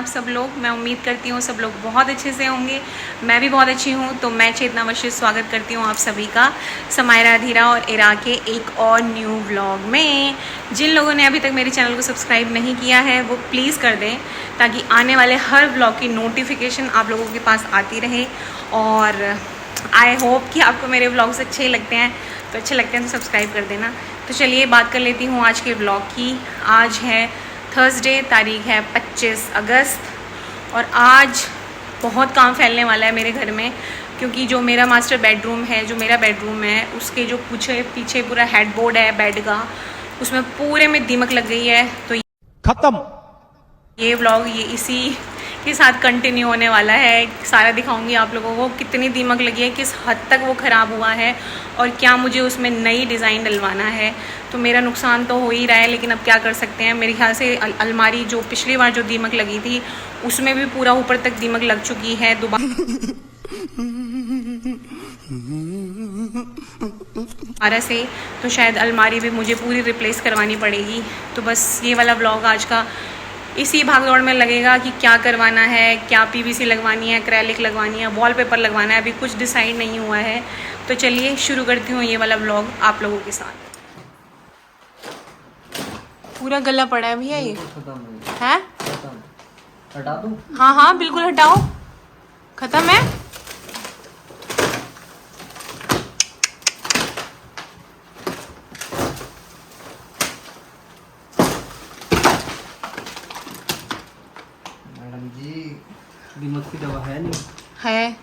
सब लोग। मैं उम्मीद करती हूँ सब लोग बहुत अच्छे से होंगे। मैं भी बहुत अच्छी हूँ। तो मैं चेतना वर्षित स्वागत करती हूँ आप सभी का समायरा धीरा और इरा के एक और न्यू व्लॉग में। जिन लोगों ने अभी तक मेरे चैनल को सब्सक्राइब नहीं किया है वो प्लीज़ कर दें, ताकि आने वाले हर व्लॉग की नोटिफिकेशन आप लोगों के पास आती रहे। और आई होप कि आपको मेरे व्लॉग्स अच्छे लगते हैं, तो अच्छे लगते हैं तो सब्सक्राइब कर देना। तो चलिए बात कर लेती हूँ आज के व्लॉग की। आज है थर्सडे, तारीख है 25 अगस्त और आज बहुत काम फैलने वाला है मेरे घर में, क्योंकि जो मेरा मास्टर बेडरूम है, जो मेरा बेडरूम है, उसके जो पीछे पूरा हेडबोर्ड है बेड का, उसमें पूरे में दीमक लग गई है। तो खत्म। ये व्लॉग ये इसी के साथ कंटिन्यू होने वाला है। सारा दिखाऊंगी आप लोगों को कितनी दीमक लगी है, किस हद तक वो ख़राब हुआ है और क्या मुझे उसमें नई डिज़ाइन डलवाना है। तो मेरा नुकसान तो हो ही रहा है, लेकिन अब क्या कर सकते हैं। मेरे ख्याल से अलमारी जो पिछली बार जो दीमक लगी थी उसमें भी पूरा ऊपर तक दीमक लग चुकी है दोबारा से। तो शायद अलमारी भी मुझे पूरी रिप्लेस करवानी पड़ेगी। तो बस ये वाला व्लॉग आज का इसी भागदौड़ में लगेगा कि क्या करवाना है, क्या पीवीसी लगवानी है, एक्रेलिक लगवानी है, वॉलपेपर लगवाना है। अभी कुछ डिसाइड नहीं हुआ है। तो चलिए शुरू करती हूँ ये वाला व्लॉग आप लोगों के साथ। पूरा गला पड़ा है भैया ये है। हटा दूं? हाँ हाँ बिल्कुल हटाओ, खत्म है। मैडम जी दिमाग की दवा है नहीं? है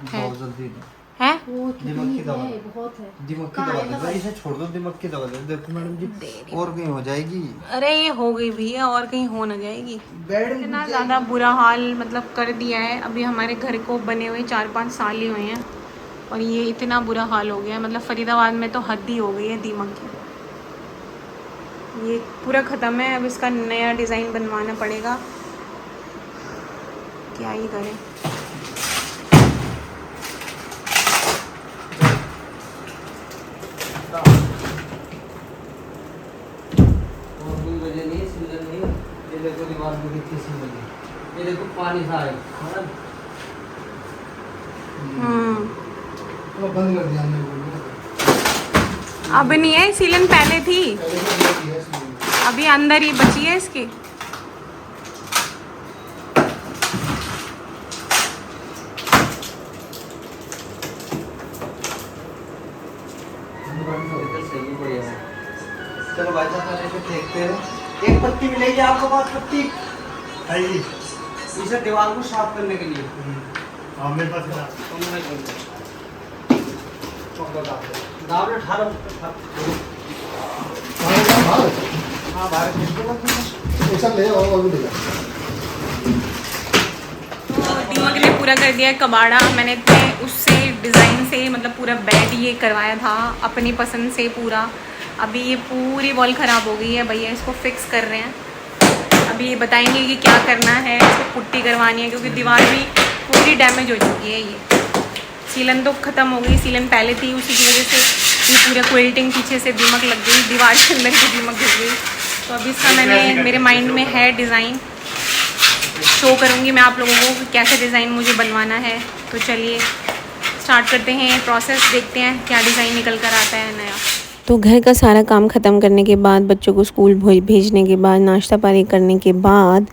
बहुत जल्दी दो। है दिमाग की दवा बहुत है। दिमाग की दवा दो, इसे छोड़ दो। दिमाग की दवा दो। देखो मैडम जी और कहीं हो जाएगी। अरे ये हो गई भैया, और कहीं हो ना जाएगी। बेड इतना ज़्यादा बुरा हाल मतलब कर दिया है। अभी हमारे घर को बने हुए 4-5 साल ही हुए हैं और ये इतना बुरा हाल हो गया है। मतलब फरीदाबाद में तो हद ही हो गई है दीमक की। ये पूरा ख़त्म है। अब इसका नया डिज़ाइन बनवाना पड़ेगा, क्या ही करें। और कोई वजह नहीं, सीजन नहीं। ये देखो दीवार में कितनी सी लगी। ये देखो पानी सा है ना। तो बंद कर दिया हमने। अब नहीं है, सीलन पहले थी, अभी अंदर ही बची है इसके। चलो भाई साहब पहले इसे देखते हैं। एक पत्ती मिलेगी आपको पास, पत्ती इसे दीवार को साफ करने के लिए। हाँ मेरे पास है। दाव ने ठारो। हाँ भारत ऐसा ले और भी देगा। तो दीमक ने पूरा कर दिया है कबाड़ा। मैंने इतने उससे डिज़ाइन से मतलब पूरा बेड ये करवाया था अपनी पसंद से पूरा। अभी ये पूरी वॉल ख़राब हो गई है, भैया इसको फिक्स कर रहे हैं। अभी ये बताएंगे कि क्या करना है। इसको पुट्टी करवानी है क्योंकि दीवार भी पूरी डैमेज हो चुकी है। ये सीलन तो ख़त्म हो गई, सीलन पहले थी, उसी की वजह से ये पूरा क्विल्टिंग पीछे से दीमक लग गई, दीवार के अंदर की दीमक घुस गई। तो अभी इसका मेरे माइंड में है डिज़ाइन, शो करूँगी मैं आप लोगों को कि कैसे डिज़ाइन मुझे बनवाना है। तो चलिए स्टार्ट करते हैं प्रोसेस, देखते हैं क्या डिज़ाइन निकल कर आता है नया। तो घर का सारा काम ख़त्म करने के बाद, बच्चों को स्कूल भेजने के बाद, नाश्ता पानी करने के बाद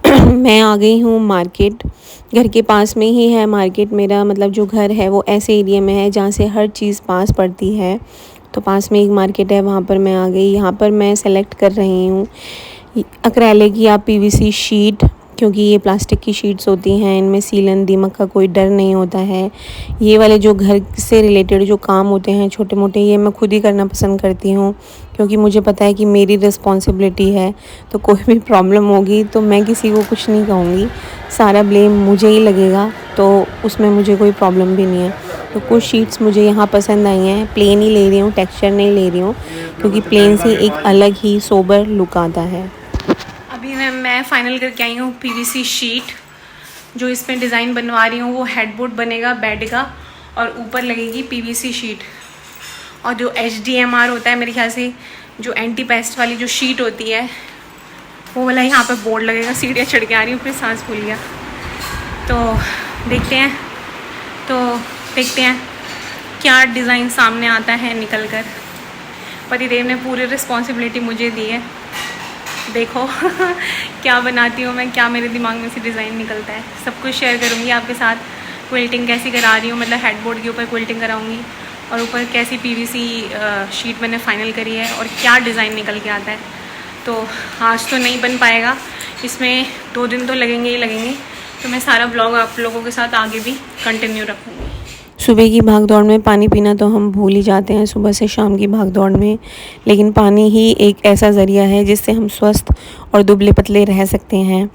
मैं आ गई हूँ मार्केट। घर के पास में ही है मार्केट मेरा। मतलब जो घर है वो ऐसे एरिया में है जहाँ से हर चीज़ पास पड़ती है। तो पास में एक मार्केट है, वहाँ पर मैं आ गई। यहाँ पर मैं सेलेक्ट कर रही हूँ एक्रेलिक या पीवीसी शीट, क्योंकि ये प्लास्टिक की शीट्स होती हैं, इनमें सीलन दीमक का कोई डर नहीं होता है। ये वाले जो घर से रिलेटेड जो काम होते हैं छोटे मोटे, ये मैं खुद ही करना पसंद करती हूँ, क्योंकि मुझे पता है कि मेरी रिस्पॉन्सिबिलिटी है। तो कोई भी प्रॉब्लम होगी तो मैं किसी को कुछ नहीं कहूँगी, सारा ब्लेम मुझे ही लगेगा। तो उसमें मुझे कोई प्रॉब्लम भी नहीं है। तो कुछ शीट्स मुझे यहाँ पसंद आई हैं। प्लेन ही ले रही हूँ, टेक्सचर नहीं ले रही हूँ, क्योंकि प्लेन से एक अलग ही सोबर लुक आता है। अभी मैं फाइनल करके आई हूँ पीवीसी शीट। जो इसमें डिज़ाइन बनवा रही हूँ वो हेडबोर्ड बनेगा बेड का और ऊपर लगेगी पीवीसी शीट। और जो HDMR होता है मेरे ख्याल से, जो एंटी पेस्ट वाली जो शीट होती है वो वाला यहाँ पे बोर्ड लगेगा, सीढ़ियाँ चढ़ के आ रही हूँ, फिर सांस फूल गया। तो देखते हैं क्या डिज़ाइन सामने आता है निकल कर। पतिदेव ने पूरी रिस्पॉन्सिबिलिटी मुझे दी है, देखो क्या बनाती हूँ मैं, क्या मेरे दिमाग में से डिज़ाइन निकलता है, सब कुछ शेयर करूँगी आपके साथ। क्विल्टिंग कैसी करा रही हूँ, मतलब हेडबोर्ड के ऊपर क्विल्टिंग कराऊँगी, और ऊपर कैसी पीवीसी शीट मैंने फ़ाइनल करी है और क्या डिज़ाइन निकल के आता है। तो आज तो नहीं बन पाएगा, इसमें 2 दिन तो लगेंगे ही लगेंगे। तो मैं सारा ब्लॉग आप लोगों के साथ आगे भी कंटिन्यू रखूँगी। सुबह की भाग दौड़ में पानी पीना तो हम भूल ही जाते हैं सुबह से शाम की भाग दौड़ में, लेकिन पानी ही एक ऐसा ज़रिया है जिससे हम स्वस्थ और दुबले पतले रह सकते हैं।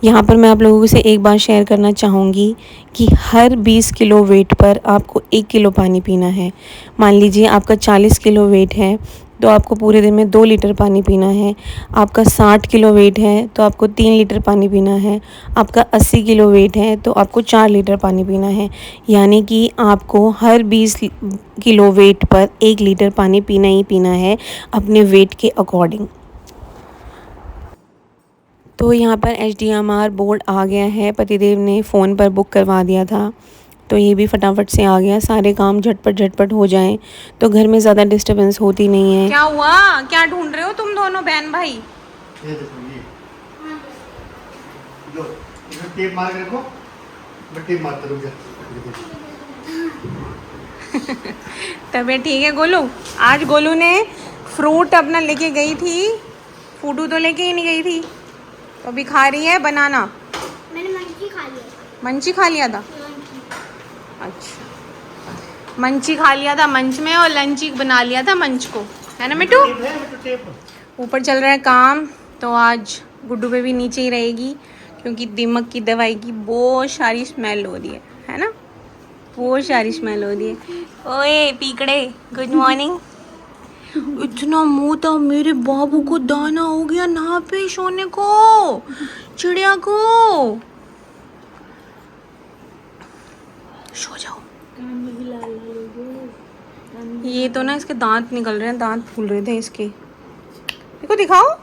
यहाँ पर मैं आप लोगों से एक बात शेयर करना चाहूँगी कि हर 20 किलो वेट पर आपको 1 किलो पानी पीना है। मान लीजिए आपका 40 किलो वेट है तो आपको पूरे दिन में 2 लीटर पानी पीना है। आपका 60 किलो वेट है तो आपको 3 लीटर पानी पीना है। आपका 80 किलो वेट है तो आपको 4 लीटर पानी पीना है। यानी कि आपको हर 20 किलो वेट पर 1 लीटर पानी पीना ही पीना है अपने वेट के अकॉर्डिंग। तो यहाँ पर HDMR बोर्ड आ गया है, पतिदेव ने फ़ोन पर बुक करवा दिया था, तो ये भी फटाफट से आ गया। सारे काम झटपट हो जाएं तो घर में ज़्यादा डिस्टरबेंस होती नहीं है। क्या हुआ, क्या ढूंढ रहे हो तुम दोनों बहन भाई? ये देखो ये लो, इसमें टेप मार के रखो, मैं टेप मारता रुक जा। तबीयत ठीक है गोलू? आज गोलू ने फ्रूट अपना लेके गई थी, फूडू तो लेके ही नहीं गई थी, तो अभी खा रही है बनाना। मैंने मंची खा लिया। मंची खा लिया था? अच्छा, मंची खा लिया था मंच में, और लंची बना लिया था मंच को, है ना मिट्टू? ऊपर चल रहा है काम, तो आज गुड्डू बेबी नीचे ही रहेगी क्योंकि दीमक की दवाई की बहुत सारी स्मेल हो रही है ना? बहुत सारी स्मेल हो रही है। ओए पीकड़े, गुड मॉर्निंग। इतना मुंह था मेरे बाबू को, दाना हो गया ना पे सोने को, चिड़िया को। सो जाओ। ये तो ना इसके दांत निकल रहे हैं, दांत फूल रहे थे इसके। देखो, दिखाओ,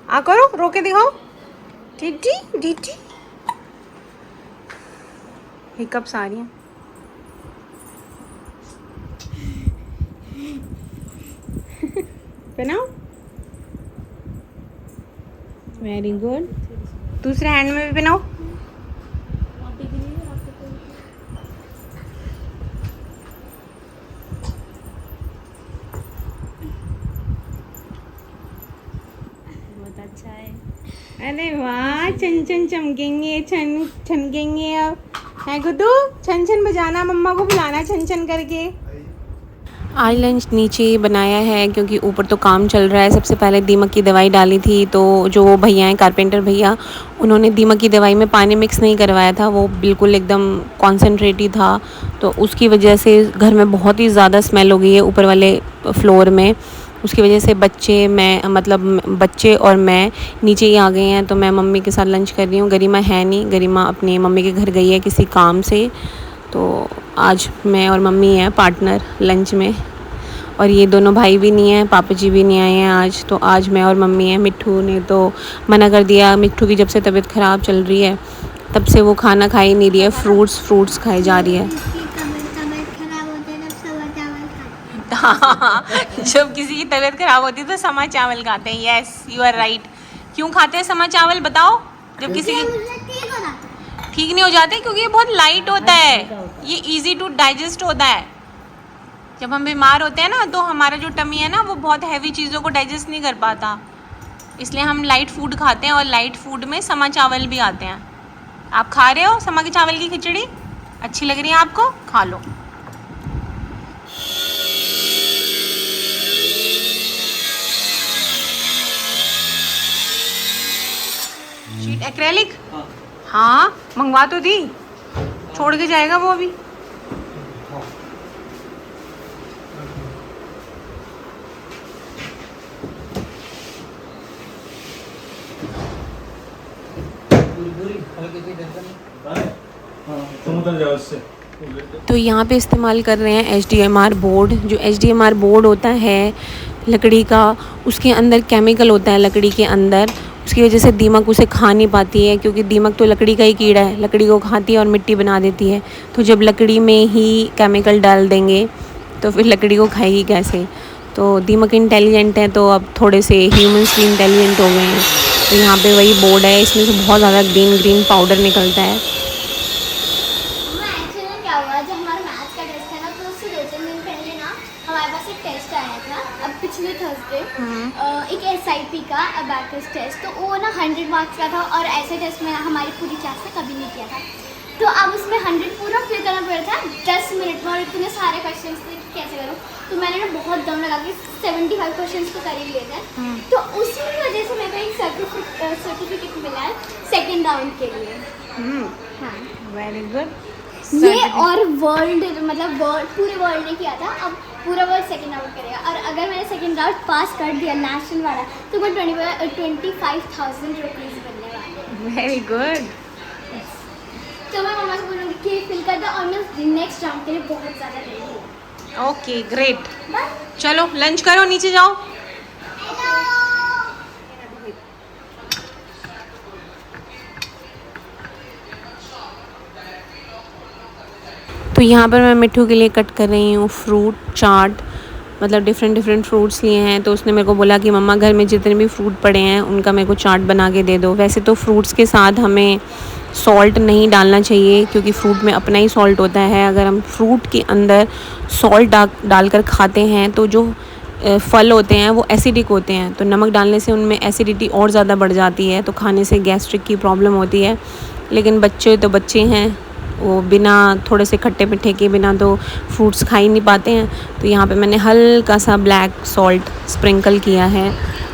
आ करो, रोके दिखाओ। टीटी टीटी हिकअप्स आ रही हैं। पहनाओ, वेरी गुड। दूसरे हैंड में भी पहनाओ। बहुत अच्छा है। अरे वाह, छन छन चमकेंगे, छन छनकेंगे अब, है गुड्डू? छन छन बजाना, मम्मा को बुलाना छन छन करके। आज लंच नीचे बनाया है क्योंकि ऊपर तो काम चल रहा है। सबसे पहले दीमक की दवाई डाली थी, तो जो भैया हैं, कारपेंटर भैया, उन्होंने दीमक की दवाई में पानी मिक्स नहीं करवाया था, वो बिल्कुल एकदम कॉन्सेंट्रेट ही था, तो उसकी वजह से घर में बहुत ही ज़्यादा स्मेल हो गई है ऊपर वाले फ्लोर में। उसकी वजह से बच्चे और मैं नीचे ही आ गए हैं। तो मैं मम्मी के साथ लंच कर रही हूँ। गरिमा है नहीं, गरिमा अपनी मम्मी के घर गई है किसी काम से, तो आज मैं और मम्मी हैं पार्टनर लंच में। और ये दोनों भाई भी नहीं हैं, पापा जी भी नहीं आए हैं आज, तो आज मैं और मम्मी हैं। मिट्ठू ने तो मना कर दिया, मिट्ठू की जब से तबीयत ख़राब चल रही है तब से वो खाना खा ही नहीं रही है, फ्रूट्स खाई जा रही है। जब किसी की तबीयत ख़राब होती है तो समा चावल खाते हैं। Yes, you are right. क्यों खाते हैं समा चावल, बताओ? जब किसी की ठीक नहीं हो जाते, क्योंकि ये बहुत लाइट होता है, ये इजी टू डाइजेस्ट होता है। जब हम बीमार होते हैं ना, तो हमारा जो टमी है ना, वो बहुत हैवी चीज़ों को डाइजेस्ट नहीं कर पाता, इसलिए हम लाइट फूड खाते हैं। और लाइट फूड में समा चावल भी आते हैं। आप खा रहे हो समा के चावल की खिचड़ी? अच्छी लग रही है आपको? खा लो। Sheet acrylic? हाँ, मंगवा तो दी, छोड़ के जाएगा वो अभी। समुद्र जाओ उससे। तो यहाँ पे इस्तेमाल कर रहे हैं HDMR बोर्ड। जो HDMR बोर्ड होता है लकड़ी का, उसके अंदर केमिकल होता है लकड़ी के अंदर, उसकी वजह से दीमक उसे खा नहीं पाती है, क्योंकि दीमक तो लकड़ी का ही कीड़ा है, लकड़ी को खाती है और मिट्टी बना देती है। तो जब लकड़ी में ही केमिकल डाल देंगे तो फिर लकड़ी को खाएगी कैसे। तो दीमक इंटेलिजेंट है, तो अब थोड़े से ह्यूमन्स भी इंटेलिजेंट हो गए हैं। तो यहाँ पे वही बोर्ड है, इसमें से बहुत ज़्यादा ग्रीन ग्रीन पाउडर निकलता है। एक्चुअली क्या हुआ, जब हमारा मैथ्स का टेस्ट था ना, तो उससे 2-3 दिन पहले ना हमारे पास एक टेस्ट आया था, अब पिछले थर्सडे, एक SIP का अबैकस टेस्ट। तो वो ना 100 मार्क्स का था, और ऐसे टेस्ट में हमारी पूरी क्लास ने कभी नहीं किया था। तो अब उसमें 100 पूरा फिल करना पड़ रहा था 10 मिनट में, और इतने सारे क्वेश्चन थे कि कैसे करूँ। तो मैंने ना बहुत दम लगा के 75 क्वेश्चन तो कर ही लिए थे। तो उसी वजह से मेरे को एक सर्टिफिकेट मिला है सेकेंड राउंड के लिए। हाँ, वेरी गुड। ये और वर्ल्ड, मतलब पूरे वर्ल्ड ने किया था, अब पूरा वर्ल्ड सेकेंड राउंड करेगा। और अगर मैंने सेकेंड राउंड पास कर दिया नेशनल वाला, तो मैं 25,000 रुपीज़ मिलने वाले। Very good. तो मैं मम्मा से बोलूँगी कि फिल कर दो, और मैं नेक्स्ट राउंड के लिए बहुत ज़्यादा रेडी हूँ। Okay great. चलो लंच करो, नीचे जाओ। तो यहाँ पर मैं मिट्ठू के लिए कट कर रही हूँ फ्रूट चाट, मतलब डिफरेंट फ्रूट्स लिए हैं। तो उसने मेरे को बोला कि मम्मा घर में जितने भी फ्रूट पड़े हैं उनका मेरे को चाट बना के दे दो। वैसे तो फ्रूट्स के साथ हमें सॉल्ट नहीं डालना चाहिए, क्योंकि फ्रूट में अपना ही सॉल्ट होता है। अगर हम फ्रूट के अंदर सॉल्ट डालकर खाते हैं तो जो फल होते हैं वो एसिडिक होते हैं, तो नमक डालने से उनमें एसिडिटी और ज़्यादा बढ़ जाती है, तो खाने से गैस्ट्रिक की प्रॉब्लम होती है। लेकिन बच्चे तो बच्चे हैं, वो बिना थोड़े से खट्टे मीठे के बिना तो फ्रूट्स खा ही नहीं पाते हैं। तो यहाँ पे मैंने हल्का सा ब्लैक सॉल्ट स्प्रिंकल किया है।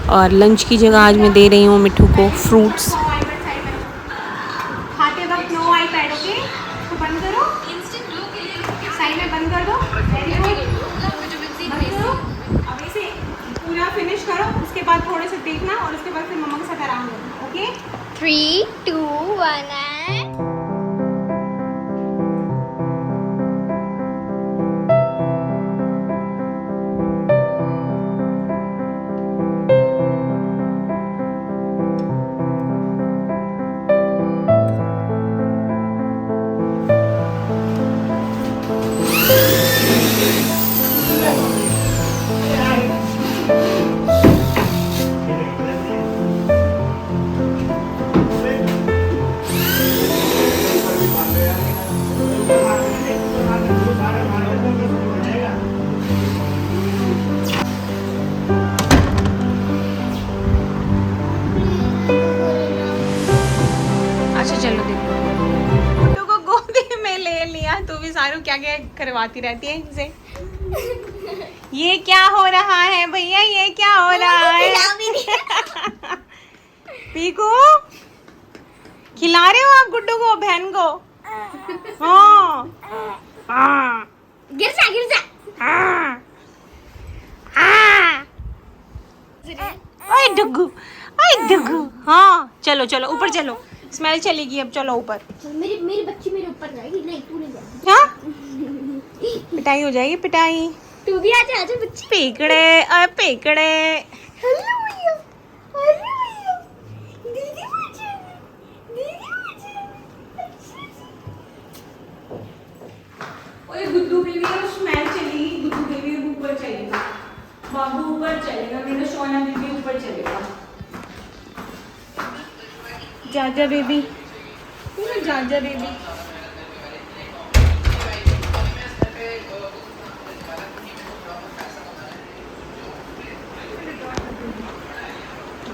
और लंच की जगह आज मैं दे रही हूँ मिट्ठू को फ्रूट्स। खाते वक्त नो आईपैड, ओके? तो बंद करो, साइड में बंद कर दो। वेरी गुड, बंद करो। अब इसे पूरा फिनिश करो, उसके बाद थोड़े से देखना, और उसके बाद फिर मम्मा के साथ आराम करना, ओके? 3, 2, 1 and अच्छा चलो देखो, गुड्डू को गोदी में ले लिया। तू भी सारू क्या क्या करवाती रहती है इनसे। ये क्या हो रहा है भैया, ये क्या हो रहा है? पीकू खिला रहे हो आप गुड्डू को, बहन को? हाँ हाँ गिर जा हाँ हाँ। ओए डुग्गू, ओए डुग्गू। हाँ चलो चलो ऊपर चलो, स्मेल चलेगी अब, चलो ऊपर। मेरी बच्ची मेरे ऊपर जाएगी, नहीं तू नहीं जाएगी। हाँ पिटाई हो जाएगी, पिटाई। तू भी आजा आजा बच्ची। पेकड़े अरे पेकड़े। हेलो भैया, हेलो भैया, दीदी मुझे, दीदी मुझे। ओए गुड्डू बेबी को स्मेल चलेगी, गुड्डू बेबी ऊपर चलेगा, बाबू ऊपर चलेगा, मेरा सोना बेबी ऊपर चलेगा। जाजा बेबी, जाजा बेबी।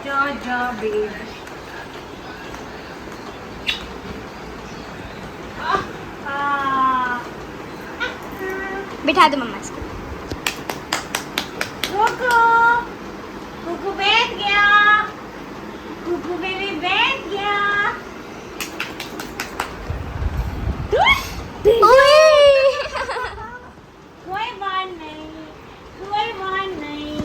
जाजा बेबी। बिठा दो मम्मा इसको। कुकू, कुकू बैठ गया, कुकू बेबी बैठ गया। कोई बात नहीं, कोई बात नहीं।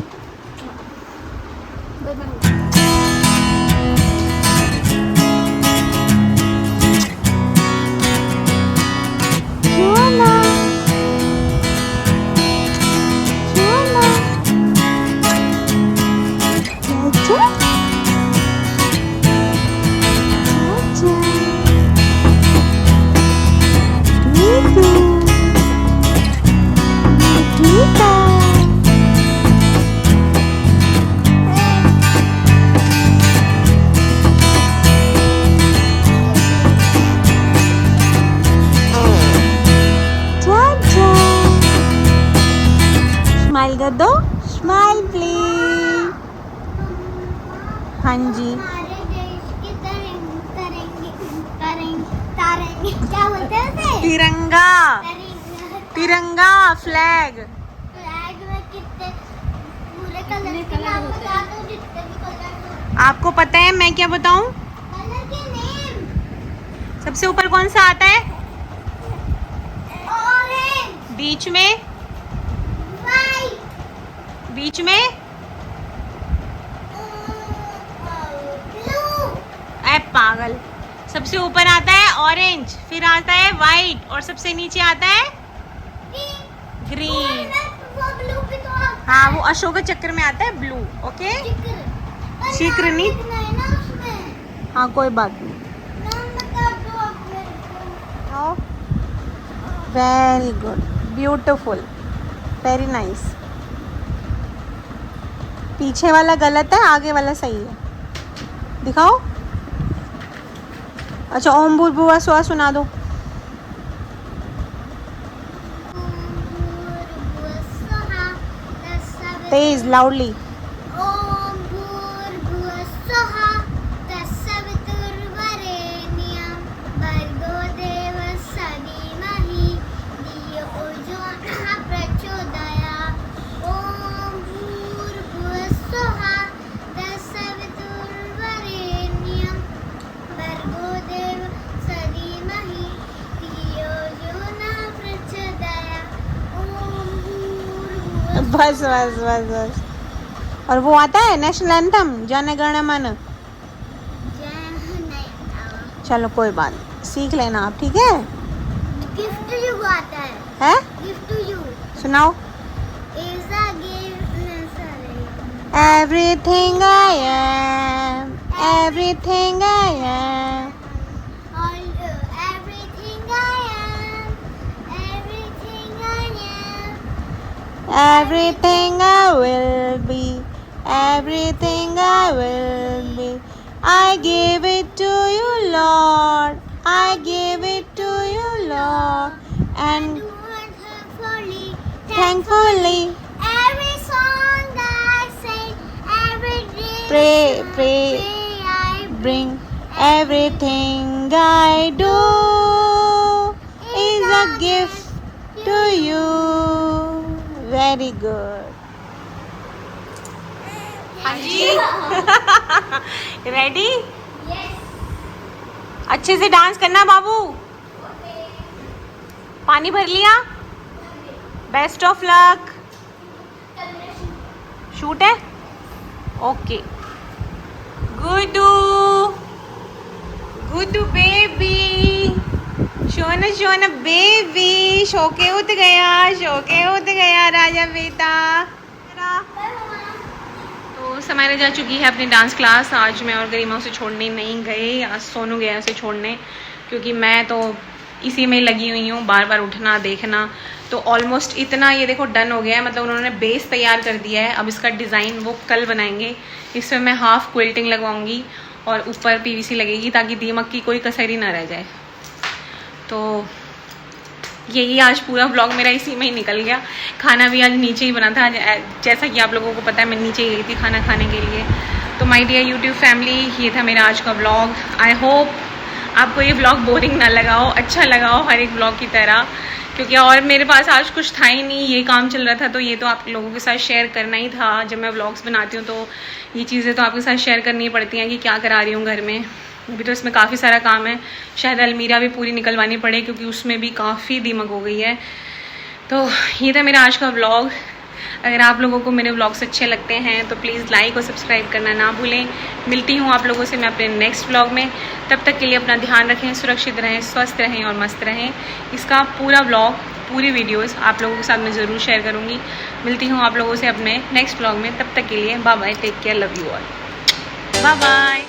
क्यों स्माइल कर दो, स्माइल प्लीज। हाँ जी, हमारे देश की तारेंगे क्या बोलते हैं उसे? तिरंगा, तिरंगा तिरंगा फ्लैग। फ्लैग में कितने पूरे कलर के नाम बता दो, जितने भी कलर। आपको पता है मैं क्या बताऊं? कलर के नेम। सबसे ऊपर कौन सा आता है? ऑरेंज, बीच में, वाइट, बीच में ब्लू, ऐ पागल। सबसे ऊपर आता है ऑरेंज, फिर आता है वाइट और सबसे नीचे आता है ग्रीन। वो ब्लू भी तो आता हाँ, वो अशोक चक्र में आता है ब्लू। ओके, है। पर शिक्र नाम नहीं। लिखना है ना उसमें। हाँ कोई बात नहीं। नाम बता दो आप मेरे को। Very good, beautiful, very nice. पीछे वाला गलत है, आगे वाला सही है। दिखाओ। अच्छा, ओम भूर्भुवः स्वः सुना दो। तेज, लाउडली। ओम भूर्भुवः स्वः तत्सवितुर्वरेण्यं भर्गो देवस्य धीमहि धियो यो नः प्रचोदयात्। ओम भूर्भुवः स्वः तत्सवितुर्वरेण्यं भर्गो देवस्य धीमहि धियो यो नः प्रचोदयात्। ओम भूर्भुवः बस बस बस बस। और वो आता है नेशनल एंथम, जन गण मन। चलो कोई बात नहीं, सीख लेना आप, ठीक है? गिफ्ट टू यू आता है। हैं? गिफ्ट टू यू सुनाओ। is a gift necessary. Everything I am, everything I am. Everything I am, everything I am. Everything I will be, everything I will be. I give it to you, Lord. I give it to you, Lord. And Do it thankfully, thankfully every song I sing, every day pray, I bring. Everything I do is a gift to you. Very good. हाँ जी। Ready? Yes. अच्छे से dance करना बाबू। पानी भर लिया? Best of luck. Shoot है? Okay. Guddu, Guddu baby, शोना शोना बेबी, शोके उठ गया, शोके उठ गया राजा बेटा। तो समायरा जा चुकी है अपनी डांस क्लास। आज मैं और गरिमा उसे छोड़ने नहीं गए, आज सोनू गया उसे छोड़ने, क्योंकि मैं तो इसी में लगी हुई हूँ, बार बार उठना देखना। तो ऑलमोस्ट इतना ये देखो डन हो गया है, मतलब उन्होंने बेस तैयार कर दिया है। अब इसका डिज़ाइन वो कल बनाएंगे। इसमें मैं हाफ क्विल्टिंग लगवाऊंगी और ऊपर पीवीसी लगेगी, ताकि दीमक की कोई कसर ही ना रह जाए। तो यही आज पूरा ब्लॉग मेरा इसी में ही निकल गया। खाना भी आज नीचे ही बना था, जैसा कि आप लोगों को पता है मैं नीचे ही गई थी खाना खाने के लिए। तो माय डियर यूट्यूब फैमिली, ये था मेरा आज का ब्लॉग। आई होप आपको ये ब्लॉग बोरिंग ना लगा हो, अच्छा लगा हो हर एक ब्लॉग की तरह, क्योंकि और मेरे पास आज कुछ था ही नहीं, ये काम चल रहा था। तो ये तो आप लोगों के साथ शेयर करना ही था। जब मैं व्लॉग्स बनाती हूँ तो ये चीज़ें तो आपके साथ शेयर करनी पड़ती हैं कि क्या करा रही हूँ घर में। अभी तो इसमें काफ़ी सारा काम है, शायद अलमीरा भी पूरी निकलवानी पड़े, क्योंकि उसमें भी काफ़ी दीमक हो गई है। तो ये था मेरा आज का व्लॉग। अगर आप लोगों को मेरे व्लॉग्स अच्छे लगते हैं तो प्लीज़ लाइक और सब्सक्राइब करना ना भूलें। मिलती हूँ आप लोगों से मैं अपने नेक्स्ट व्लॉग में। तब तक के लिए अपना ध्यान रखें, सुरक्षित रहें, स्वस्थ रहें और मस्त रहें। इसका पूरा व्लॉग, पूरी वीडियोस आप लोगों के साथ मैं ज़रूर शेयर करूँगी। मिलती हूँ आप लोगों से अपने नेक्स्ट व्लॉग में। तब तक के लिए bye bye, take care, love you all, bye bye.